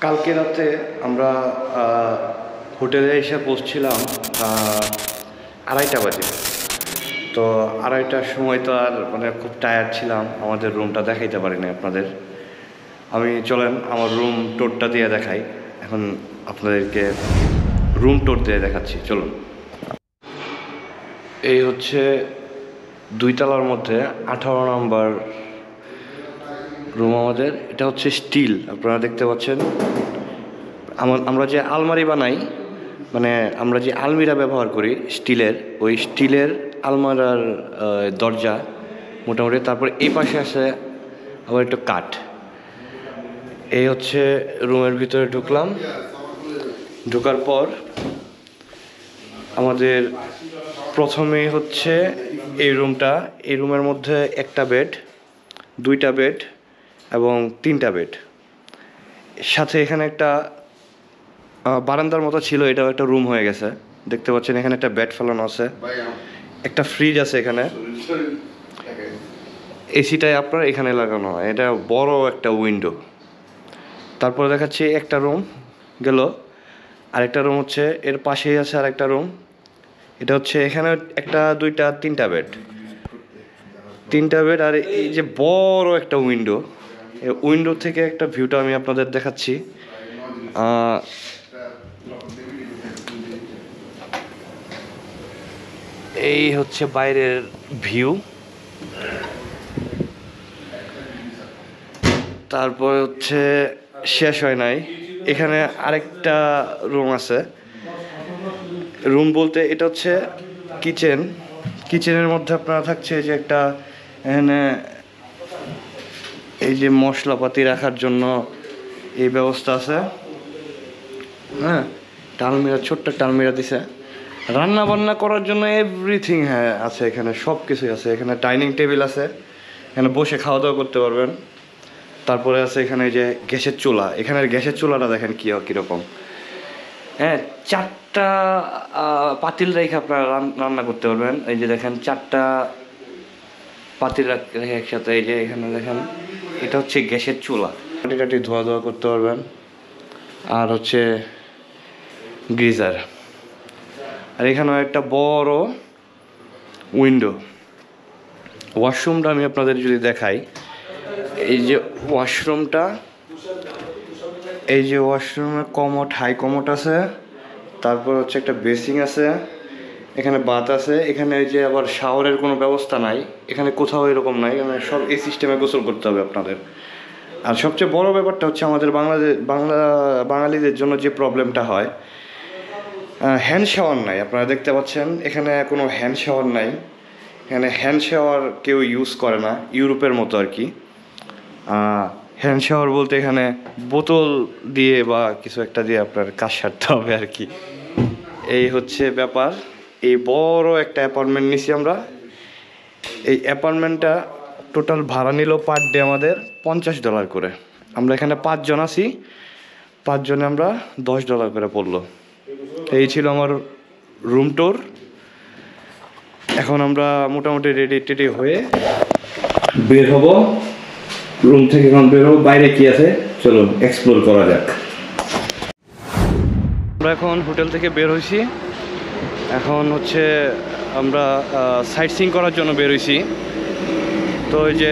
কালকে রাতে আমরা হোটেলে এসে পৌঁছছিলাম 2:30 বাজে। তো 2:30টার সময় তো আর মানে খুব টায়ার্ড ছিলাম, আমাদের রুমটা দেখাইতে পারিনি আপনাদের। আমি চলেন আমার রুম টোরটা দিয়ে দেখাই। এখন আপনাদেরকে রুম টোর দিয়ে দেখাচ্ছি, চলুন। এই হচ্ছে 2 তলার মধ্যে 18 নম্বর রুম আমাদের। এটা হচ্ছে স্টিল, আপনারা দেখতে পাচ্ছেন। আমরা যে আলমারি বানাই, মানে আমরা যে আলমিরা ব্যবহার করি স্টিলের, ওই স্টিলের আলমারার দরজা মোটামুটি। তারপর এই পাশে আছে আবার একটু কাঠ। এই হচ্ছে রুমের ভিতরে ঢুকলাম। ঢোকার পর আমাদের প্রথমেই হচ্ছে এই রুমটা। এই রুমের মধ্যে একটা বেড, 2টা বেড এবং 3টা বেড। সাথে এখানে একটা বারান্দার মতো ছিল, এটাও একটা রুম হয়ে গেছে। দেখতে পাচ্ছেন এখানে একটা বেড ফেলানো আছে, একটা ফ্রিজ আছে এখানে, এসিটাই আপনার এখানে লাগানো হয়। এটা বড় একটা উইন্ডো। তারপরে দেখাচ্ছি একটা রুম গেল, আরেকটা রুম হচ্ছে এর পাশেই আছে আরেকটা রুম। এটা হচ্ছে এখানে একটা 2টা 3টা বেড, 3টা বেড। আর এই যে বড় একটা উইন্ডো, এই উইন্ডো থেকে একটা ভিউটা আমি আপনাদের দেখাচ্ছি। এই হচ্ছে বাইরের ভিউ। তারপরে হচ্ছে শেষ হয় নাই, এখানে আরেকটা রুম আছে। রুম বলতে এটা হচ্ছে কিচেন। কিচেনের মধ্যে আপনারা থাকছে যে একটা এখানে এই যে মশলাপাতি রাখার জন্য এই ব্যবস্থা আছে। হ্যাঁ, টালমিরা, ছোট্ট টালমিরা দিছে। রান্না বান্না করার জন্য এভরিথিং হ্যাঁ আছে এখানে, সব কিছুই আছে। এখানে ডাইনিং টেবিল আছে, এখানে বসে খাওয়া দাওয়া করতে পারবেন। তারপরে আছে এখানে যে গ্যাসের চুলা, এখানের গ্যাসের চুলাটা দেখেন কীরকম। হ্যাঁ, 4টা পাতিল রেখে আপনারা রান্না করতে পারবেন। এই যে দেখেন 4টা পাতিল রেখে একসাথে। এই যে এখানে দেখেন, এটা হচ্ছে গ্যাসের চুলা। টাটি ধোয়া করতে পারবেন। আর হচ্ছে গিজার। আর এখানেও একটা বড় উইন্ডো। ওয়াশরুমটা আমি আপনাদের যদি দেখাই, এই যে ওয়াশরুমটা, এই যে ওয়াশরুমে কমোড, হাই কমোড আছে। তারপর হচ্ছে একটা বেসিং আছে, এখানে বাথ আছে। এখানে এই যে আবার শাওয়ারের কোনো ব্যবস্থা নাই, এখানে কোথাও এরকম নাই। এখানে সব এই সিস্টেমে গোসল করতে হবে আপনাদের। আর সবচেয়ে বড় ব্যাপারটা হচ্ছে আমাদের বাঙালিদের জন্য যে প্রবলেমটা হয়, হ্যান্ড শাওয়ার নাই। আপনারা দেখতে পাচ্ছেন এখানে কোনো হ্যান্ড শাওয়ার নাই। এখানে হ্যান্ড শাওয়ার কেউ ইউজ করে না, ইউরোপের মতো আর কি। হ্যান্ড শাওয়ার বলতে এখানে বোতল দিয়ে বা কিছু একটা দিয়ে আপনার কাজ সারতে হবে আর কি। এই হচ্ছে ব্যাপার। এই বড় একটা অ্যাপার্টমেন্ট নিছি আমরা। এই অ্যাপার্টমেন্টটা টোটাল ভাড়া নিল পার ডে আমাদের $50 করে। আমরা এখানে 5 জন আছি, 5 জনে আমরা $10 করে পড়লো। এই ছিল আমার রুম ট্যুর। এখন আমরা মোটামুটি রেডি হয়ে বের হব রুম থেকে। এখন বের হবো, বাইরে কি আছে চলো এক্সপ্লোর করা যাক। আমরা এখন হোটেল থেকে বের হয়েছি। এখন হচ্ছে আমরা সাইট সিইং করার জন্য বের হয়েছি। তো ওই যে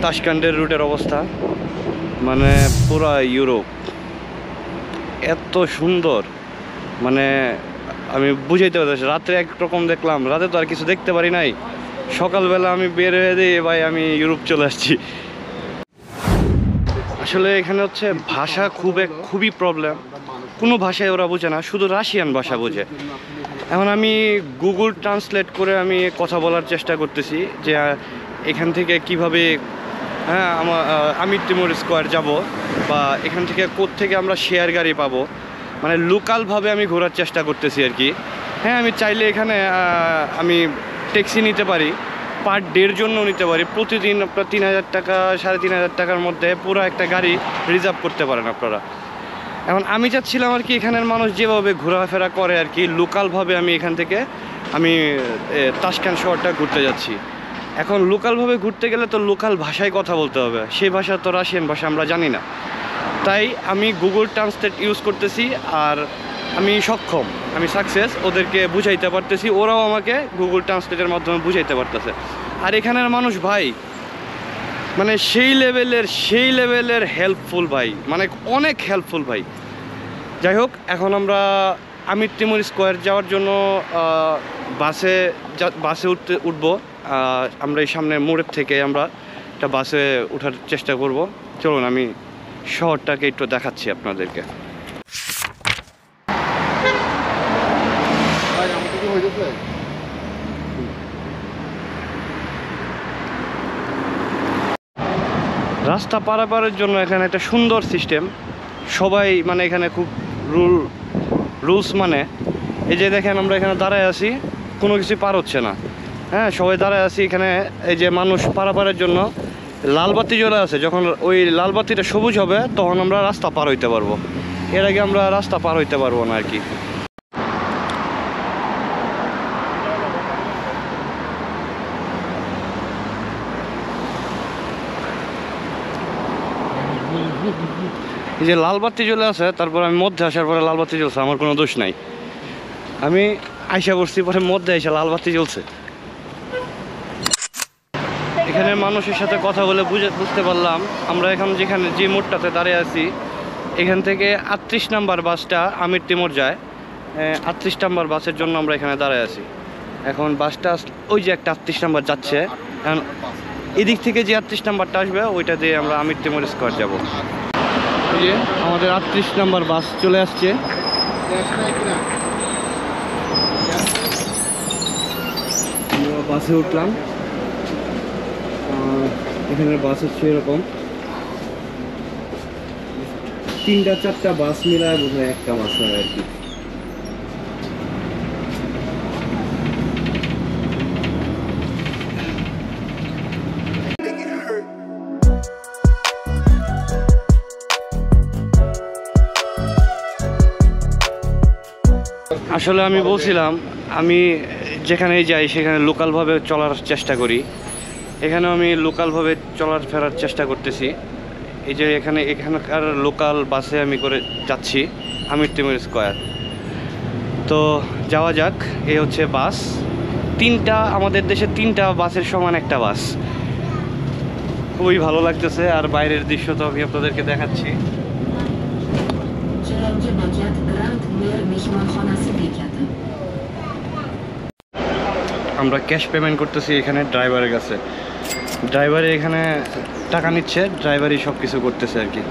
তাশকান্দের রুটের অবস্থা, মানে পুরা ইউরোপ এত সুন্দর, মানে আমি বুঝাইতে পারছি। রাত্রে একরকম দেখলাম, রাতে তো আর কিছু দেখতে পারি নাই। সকালবেলা আমি বের হয়ে দিই ভাই, আমি ইউরোপ চলে আসছি। আসলে এখানে হচ্ছে ভাষা খুবই প্রবলেম। কোনো ভাষায় ওরা বোঝে না, শুধু রাশিয়ান ভাষা বোঝে। এখন আমি গুগল ট্রান্সলেট করে আমি কথা বলার চেষ্টা করতেছি যে এখান থেকে কিভাবে, হ্যাঁ আমি তিমুর স্কোয়ার যাব, বা এখান থেকে কোত্থেকে আমরা শেয়ার গাড়ি পাবো, মানে লোকালভাবে আমি ঘোরার চেষ্টা করতেছি আর কি। হ্যাঁ, আমি চাইলে এখানে আমি ট্যাক্সি নিতে পারি, পার ডের জন্য নিতে পারি। প্রতিদিন আপনার 3000 টাকা 3500 টাকার মধ্যে পুরো একটা গাড়ি রিজার্ভ করতে পারেন আপনারা। এখন আমি চাচ্ছিলাম আর কি, এখানের মানুষ যেভাবে ঘোরাফেরা করে আর কি, লোকালভাবে আমি এখান থেকে আমি তাশকান্দ শহরটা ঘুরতে যাচ্ছি। এখন লোকালভাবে ঘুরতে গেলে তো লোকাল ভাষায় কথা বলতে হবে, সেই ভাষা তো রাশিয়ান ভাষা আমরা জানি না। তাই আমি গুগল ট্রান্সলেট ইউজ করতেছি, আর আমি সক্ষম, আমি সাকসেস, ওদেরকে বুঝাইতে পারতেছি, ওরাও আমাকে গুগল ট্রান্সলেটের মাধ্যমে বুঝাইতে পারতেছে। আর এখানের মানুষ ভাই মানে সেই লেভেলের হেল্পফুল ভাই, মানে অনেক হেল্পফুল ভাই। যাই হোক, এখন আমরা আমির তিমুর স্কোয়ার যাওয়ার জন্য বাসে উঠবো। আমরা এই সামনের মোড়ের থেকে আমরা একটা বাসে ওঠার চেষ্টা করব। চলুন আমি শহরটাকে একটু দেখাচ্ছি আপনাদেরকে। রাস্তা পারাপারের জন্য এখানে একটা সুন্দর সিস্টেম, সবাই মানে এখানে খুব রুলস মানে। এই যে দেখেন আমরা এখানে দাঁড়ায় আছি, কোনো কিছু পার হচ্ছে না, হ্যাঁ সবাই দাঁড়ায় আছি এখানে। এই যে মানুষ পারাপারের জন্য লাল বাতি জ্বলে আছে, যখন ওই লাল বাতিটা সবুজ হবে তখন আমরা রাস্তা পার হইতে পারবো, এর আগে আমরা রাস্তা পার হইতে পারবো না আর কি। এই যে লাল বাতি জ্বলে আছে, তারপর আমি মধ্যে আসার পরে লাল বাতি জ্বলছে, আমার কোনো দোষ নাই, আমি আইসা পড়ছি পরে মধ্যে এসে লাল বাতি জ্বলছে। এখানের মানুষের সাথে কথা বলে বুঝতে পারলাম আমরা এখন যে মোড়টাতে দাঁড়িয়ে আছি, এখান থেকে 38 নাম্বার বাসটা আমির তিমুর যায়। 38 নাম্বার বাসের জন্য আমরা এখানে দাঁড়িয়ে আছি। এখন বাসটা ওই যে একটা 38 নাম্বার যাচ্ছে, এখন এদিক থেকে যে 38 নাম্বারটা আসবে ওইটা দিয়ে আমরা আমির তিমুর স্কোয়ার যাবো। এই যে আমাদের 38 নাম্বার বাস চলে আসছে। বাসে উঠলাম, এখানের বাস হচ্ছে এরকম 3-4টা বাস মিলায় বোধহয় একটা বাস হয় আর কি। আসলে আমি বলছিলাম আমি যেখানে যাই সেখানে লোকালভাবে চলার চেষ্টা করি, এখানেও আমি লোকালভাবে চলার ফেরার চেষ্টা করতেছি। এই যে এখানকার লোকাল বাসে আমি করে যাচ্ছি আমির তিমুর স্কোয়ার। তো যাওয়া যাক। এই হচ্ছে বাস, আমাদের দেশে 3টা বাসের সমান একটা বাস, খুবই ভালো লাগতেছে। আর বাইরের দৃশ্য তো আমি আপনাদেরকে দেখাচ্ছি। আমরা ক্যাশ পেমেন্ট করতেছি এখানে ড্রাইভারের কাছে, ড্রাইভারে এখানে টাকা নিচ্ছে, ড্রাইভারই সব কিছু করতেছে আর কি।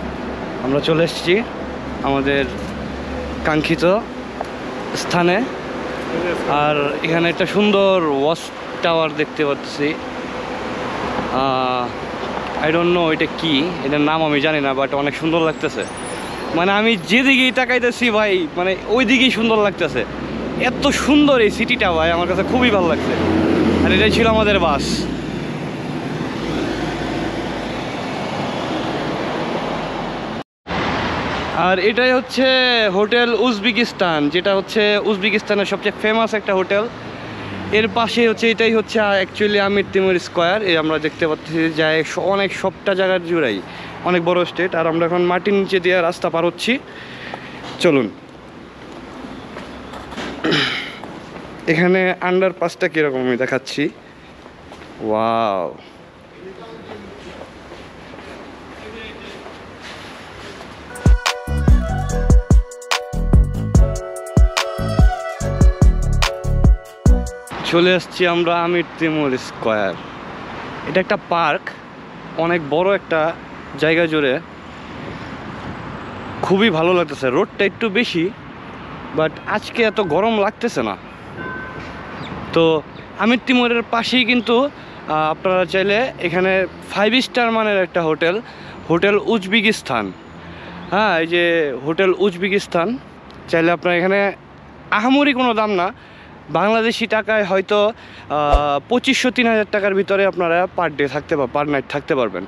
আমরা চলে এসেছি আমাদের কাঙ্ক্ষিত স্থানে। আর এখানে একটা সুন্দর ওয়াচ টাওয়ার দেখতে পাচ্ছি, আই ডোন্ট নো এটা কি, এটার নাম আমি জানি না, বাট অনেক সুন্দর লাগতেছে। মানে আমি যেদিকেই তাকাইতেছি ভাই মানে ওই দিকেই সুন্দর লাগতেছে, এত সুন্দর এই সিটিটা ভাই, আমার কাছে খুবই ভালো লাগছে। আর এটাই ছিল আমাদের বাস। আর এটাই হচ্ছে হোটেল উজবেকিস্তান, যেটা হচ্ছে উজবেকিস্তানের সবচেয়ে ফেমাস একটা হোটেল। এর পাশে হচ্ছে এটাই হচ্ছে অ্যাকচুয়ালি আমির তিমুর স্কোয়ার। এই আমরা দেখতে পাচ্ছি যায় অনেক সবটা জায়গার জুড়াই অনেক বড় স্টেট। আর আমরা এখন মাটির নিচে দিয়ে রাস্তা পার হচ্ছি, চলুন। এখানে আন্ডারপাসটা কীরকম আমি দেখাচ্ছি। ওয়াও, চলে আসছি আমরা আমির তিমুর স্কোয়ার। এটা একটা পার্ক, অনেক বড় একটা জায়গা জুড়ে, খুবই ভালো লাগতেছে। রোডটা একটু বেশি, বাট আজকে এত গরম লাগতেছে না। তো আমির তিমুরের পাশেই কিন্তু আপনারা চাইলে এখানে 5 স্টার মানের একটা হোটেল উজবেকিস্তান, হ্যাঁ এই যে হোটেল উজবেকিস্তান, চাইলে আপনারা এখানে আহামরি কোনো দাম না, বাংলাদেশি টাকায় হয়তো 2500-3000 টাকার ভিতরে আপনারা পার নাইট থাকতে পারবেন।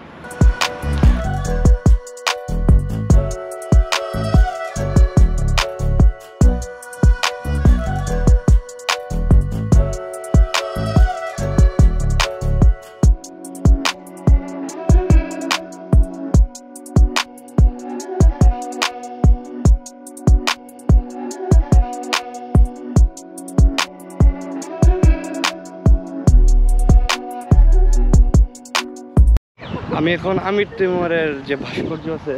আমি এখন আমির তিমুরের যে ভাস্কর্য আছে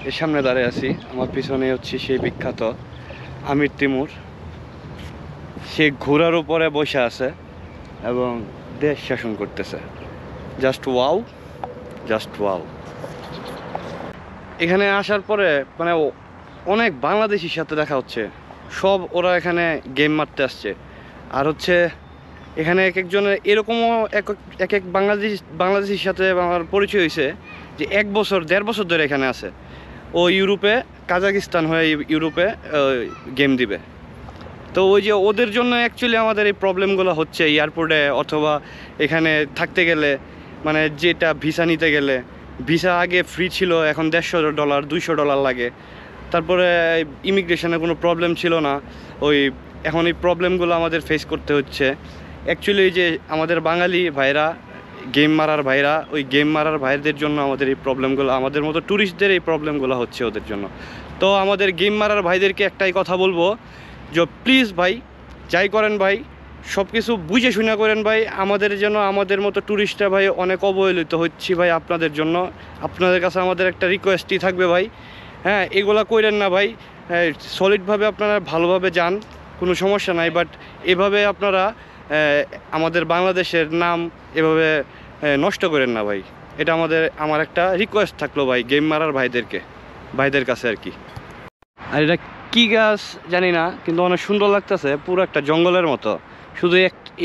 এর সামনে দাঁড়িয়ে আছি। আমার পিছনে হচ্ছে সেই বিখ্যাত আমির তিমুর। সে ঘোড়ার উপরে বসে আছে এবং দেশ শাসন করতেছে। Just wow, just wow. এখানে আসার পরে মানে অনেক বাংলাদেশির সাথে দেখা হচ্ছে। সব ওরা এখানে গেম মারতে আসছে। আর হচ্ছে এখানে এক একজনের এরকমও এক এক বাংলাদেশির সাথে আমার পরিচয় হয়েছে যে 1 বছর 1.5 বছর ধরে এখানে আছে। ও ইউরোপে, কাজাকিস্তান হয়ে ইউরোপে গেম দিবে। তো ওই যে ওদের জন্য অ্যাকচুয়ালি আমাদের এই প্রবলেমগুলো হচ্ছে এয়ারপোর্টে অথবা এখানে থাকতে গেলে, মানে যেটা ভিসা নিতে গেলে ভিসা আগে ফ্রি ছিল, এখন $150 $200 লাগে। তারপরে ইমিগ্রেশনে কোনো প্রবলেম ছিল না, ওই এখন এই প্রবলেমগুলো আমাদের ফেস করতে হচ্ছে। অ্যাকচুয়ালি যে আমাদের বাঙালি ভাইরা গেম মারার ভাইরা, ওই গেম মারার ভাইদের জন্য আমাদের এই প্রবলেমগুলো, আমাদের মতো ট্যুরিস্টদের এই প্রবলেমগুলো হচ্ছে ওদের জন্য। তো আমাদের গেম মারার ভাইদেরকে একটাই কথা বলবো যে প্লিজ ভাই, যাই করেন ভাই, সব কিছু বুঝে শুনে করেন ভাই। আমাদের যেন, আমাদের মতো ট্যুরিস্টরা ভাই অনেক অবহেলিত হচ্ছি ভাই আপনাদের জন্য। আপনাদের কাছে আমাদের একটা রিকোয়েস্টই থাকবে ভাই, হ্যাঁ এগুলা করেন না ভাই। সলিডভাবে আপনারা ভালোভাবে যান, কোনো সমস্যা নাই, বাট এভাবে আপনারা আমাদের বাংলাদেশের নাম এভাবে নষ্ট করেন না ভাই। এটা আমার একটা রিকোয়েস্ট থাকলো ভাই গেম মারার ভাইদের কাছে আর কি। আর এটা কী গাছ জানি না, কিন্তু অনেক সুন্দর লাগতেছে, পুরো একটা জঙ্গলের মতো। শুধু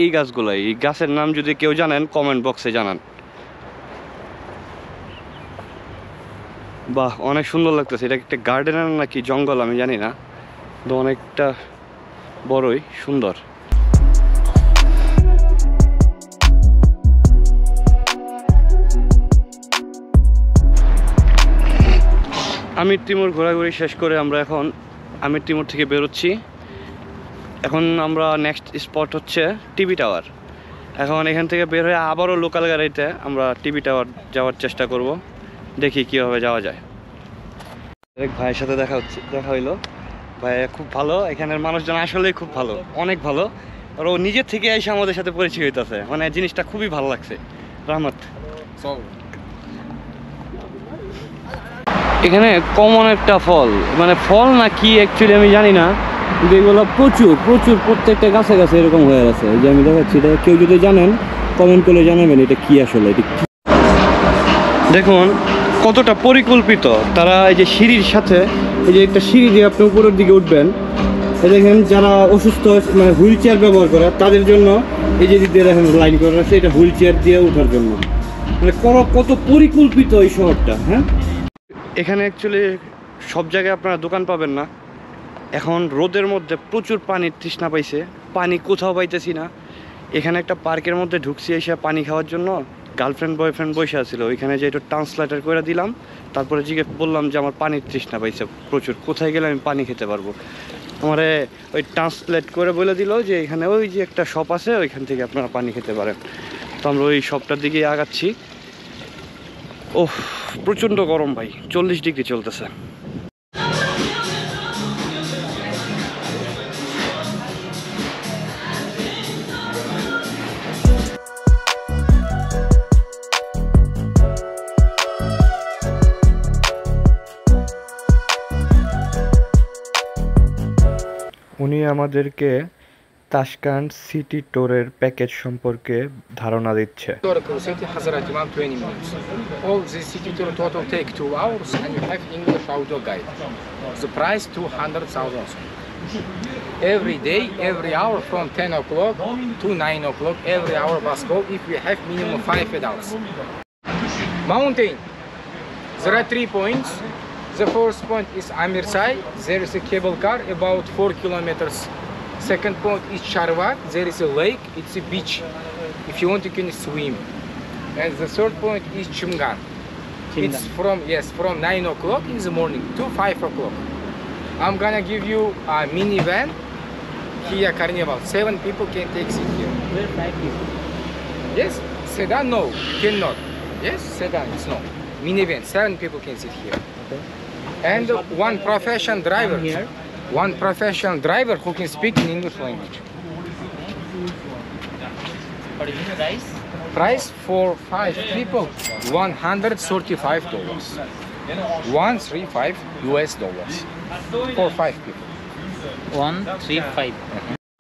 এই গাছগুলোই, এই গাছের নাম যদি কেউ জানেন কমেন্ট বক্সে জানান। বাহ, অনেক সুন্দর লাগতেছে। এটা একটা গার্ডেনের নাকি জঙ্গল আমি জানি না, তো অনেকটা বড়ই সুন্দর। আমির তিমুর ঘোরাঘুরি শেষ করে আমরা এখন আমির তিমুর থেকে বেরোচ্ছি। এখন আমরা নেক্সট স্পট হচ্ছে টিভি টাওয়ার। এখন এখান থেকে বের হয়ে আবারও লোকাল গাড়িতে আমরা টিভি টাওয়ার যাওয়ার চেষ্টা করব, দেখি কীভাবে যাওয়া যায়। এক ভাইয়ের সাথে দেখা হইলো। ভাই খুব ভালো, এখানের মানুষজন আসলেই খুব ভালো, অনেক ভালো। আর ও নিজের থেকে এসে আমাদের সাথে পরিচয় হইতেছে, মানে জিনিসটা খুবই ভালো লাগছে। রহমত। এখানে কমন একটা ফল, মানে ফল না কি অ্যাকচুয়ালি আমি জানি না, কিন্তু এগুলো প্রচুর প্রচুর প্রত্যেকটা গাছে গাছে এরকম হয়ে আছে। এই যে আমি দেখাচ্ছি, এটা কেউ যদি জানেন কমেন্ট করে জানাবেন এটা কি আসলে। এটা দেখুন কতটা পরিকল্পিত তারা। এই যে সিঁড়ির সাথে, এই যে একটা সিঁড়ি দিয়ে আপনি উপরের দিকে উঠবেন, এই দেখেন যারা অসুস্থ মানে হুইল চেয়ার ব্যবহার করে তাদের জন্য এই যে দিয়ে দেখেন লাইন করা আছে, এটা হুইল চেয়ার দিয়ে ওঠার জন্য। মানে কত পরিকল্পিত এই শহরটা। হ্যাঁ, এখানে অ্যাকচুয়ালি সব জায়গায় আপনারা দোকান পাবেন না। এখন রোদের মধ্যে প্রচুর পানির তৃষ্ণা পাইছে, পানি কোথাও পাইতেছি না। এখানে একটা পার্কের মধ্যে ঢুকছি এসে পানি খাওয়ার জন্য। গার্লফ্রেন্ড বয়ফ্রেন্ড বসে আছিল, ওইখানে যে একটু ট্রান্সলেটার করে দিলাম, তারপরে জিজ্ঞেস বললাম যে আমার পানির তৃষ্ণা পাইছে প্রচুর, কোথায় গেলে আমি পানি খেতে পারবো। আমারে ওই ট্রান্সলেট করে বলে দিল যে এখানে ওই যে একটা শপ আছে, ওইখান থেকে আপনারা পানি খেতে পারেন। তো আমরা ওই শপটার দিকে আগাচ্ছি। ওহ, প্রচণ্ড গরম ভাই, 40 ডিগ্রি চলতেছে। উনি আমাদেরকে তাশকান্দ সিটি ট্যুরের প্যাকেজ সম্পর্কে ধারণা দিচ্ছে। All the city tour total take 2 hours and you have English audio guide. The price 200,000. Every day, every hour from 10 o'clock to 9 o'clock, every hour bus go if we have minimum 5 adults. Mountain. There are 3 points. The first point is Amirsay. There is a cable car about 4 kilometers. Second point is Charwak. There is a lake. It's a beach. If you want, you can swim. And the third point is Chumgan. It's from 9 o'clock in the morning to 5 o'clock. I'm gonna give you a minivan Kia Carnival. 7 people can take seat here. Where 5 people? Yes. Sedan, no. Cannot. Yes. Sedan, it's no. Minivan. 7 people can sit here. Okay. And one professional driver. Here. One professional driver who can speak in English language. What is it, rice? Price for 5 people, $135. $135 for 5 people. 135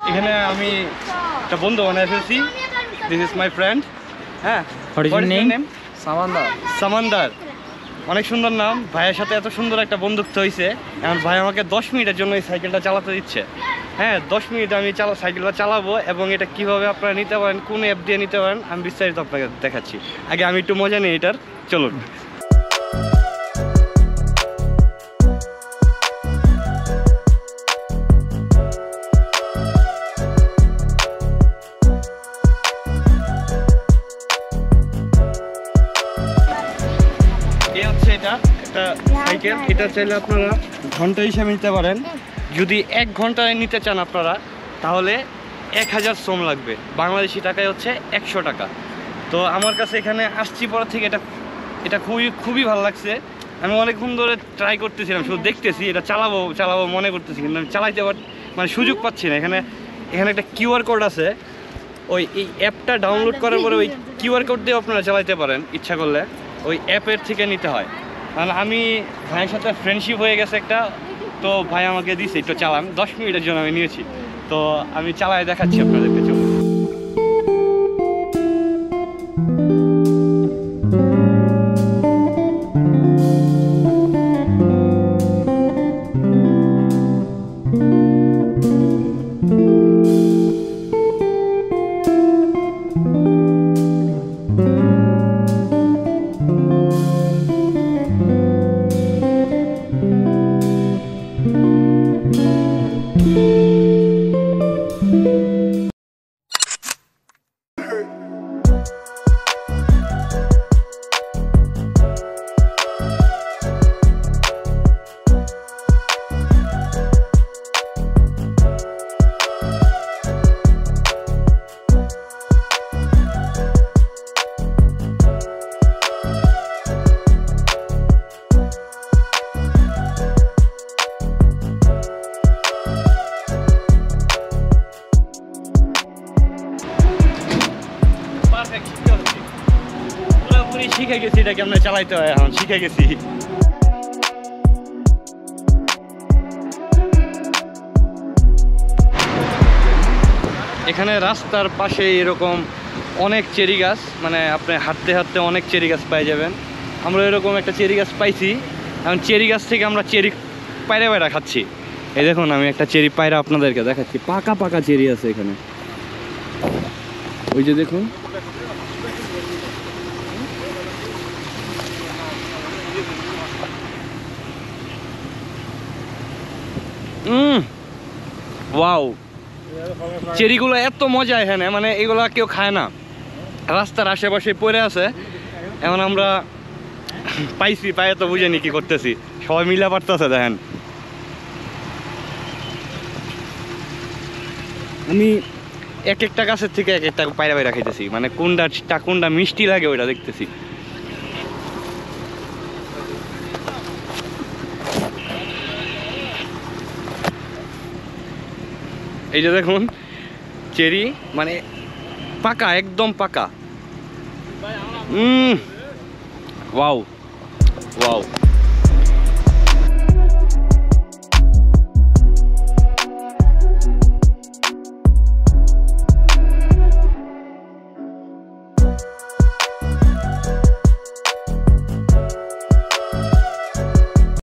এখানে আমি একটা বন্ধু বানায় ফেলছি। This is my friend. হ্যাঁ, What is your name? সামান্দার। অনেক সুন্দর নাম। ভাইয়ের সাথে এত সুন্দর একটা বন্ধুত্ব হয়েছে। এখন ভাই আমাকে 10 মিনিটের জন্য এই সাইকেলটা চালাতে দিচ্ছে। হ্যাঁ, 10 মিনিট আমি সাইকেলটা চালাবো এবং এটা কিভাবে আপনারা নিতে পারেন, কোন অ্যাপ দিয়ে নিতে পারেন, আমি বিস্তারিত আপনাকে দেখাচ্ছি। আগে আমি একটু মজা নিই এটার। চলুন। এটা একটা সাইকেল। এটা চাইলে আপনারা ঘন্টা হিসাবে নিতে পারেন। যদি 1 ঘন্টায় নিতে চান আপনারা, তাহলে 1000 শ্রম লাগবে। বাংলাদেশি টাকায় হচ্ছে 100 টাকা। তো আমার কাছে এখানে আসছি পর থেকে এটা খুবই ভালো লাগছে। আমি অনেকক্ষণ ধরে ট্রাই করতেছিলাম, শুধু দেখতেছি, এটা চালাবো মনে করতেছি, কিন্তু আমি চালাইতে মানে সুযোগ পাচ্ছি না। এখানে একটা কিউআর কোড আছে। এই অ্যাপটা ডাউনলোড করার পরে ওই কিউআর কোড দিয়ে আপনারা চালাইতে পারেন ইচ্ছা করলে। ওই অ্যাপের থেকে নিতে হয়। কারণ আমি ভাইয়ের সাথে ফ্রেন্ডশিপ হয়ে গেছে একটা, তো ভাই আমাকে দিছে একটু চালান। 10 মিনিটের জন্য আমি নিয়েছি, তো আমি চালায় দেখাচ্ছি আপনাদেরকে। চলুন। পুরোপুরি শিখে গেছি, এটা কেমন চালাইতে হয় এখন শিখে গেছি। এখানে রাস্তার পাশে এরকম অনেক চেরি গাছ, মানে আপনি হাঁটতে হাঁটতে অনেক চেরি গাছ পেয়ে যাবেন। আমরা এরকম একটা চেরি গাছ পাইছি। এখন চেরি গাছ থেকে আমরা চেরি পায়রা খাচ্ছি। এই দেখুন, আমি একটা চেরি পায়রা আপনাদেরকে দেখাচ্ছি। পাকা চেরি আছে এখানে, ওই যে দেখুন। ওয়াও, চেরিগুলো এত মজা এখানে, মানে এগুলা কেউ খায় না, রাস্তার আশেপাশে পড়ে আছে। এখন আমরা পাইছি, পায়ে তো বুঝেনি কি করতেছি, সবাই মিলে পারতেছে। দেখেন, আমি একটা গাছের থেকে একটা পায়রা খাইতেছি, মানে কোনটা মিষ্টি লাগে ওইটা দেখতেছি। এই যে দেখুন চেরি, মানে পাকা, একদম পাকা। Wow wow.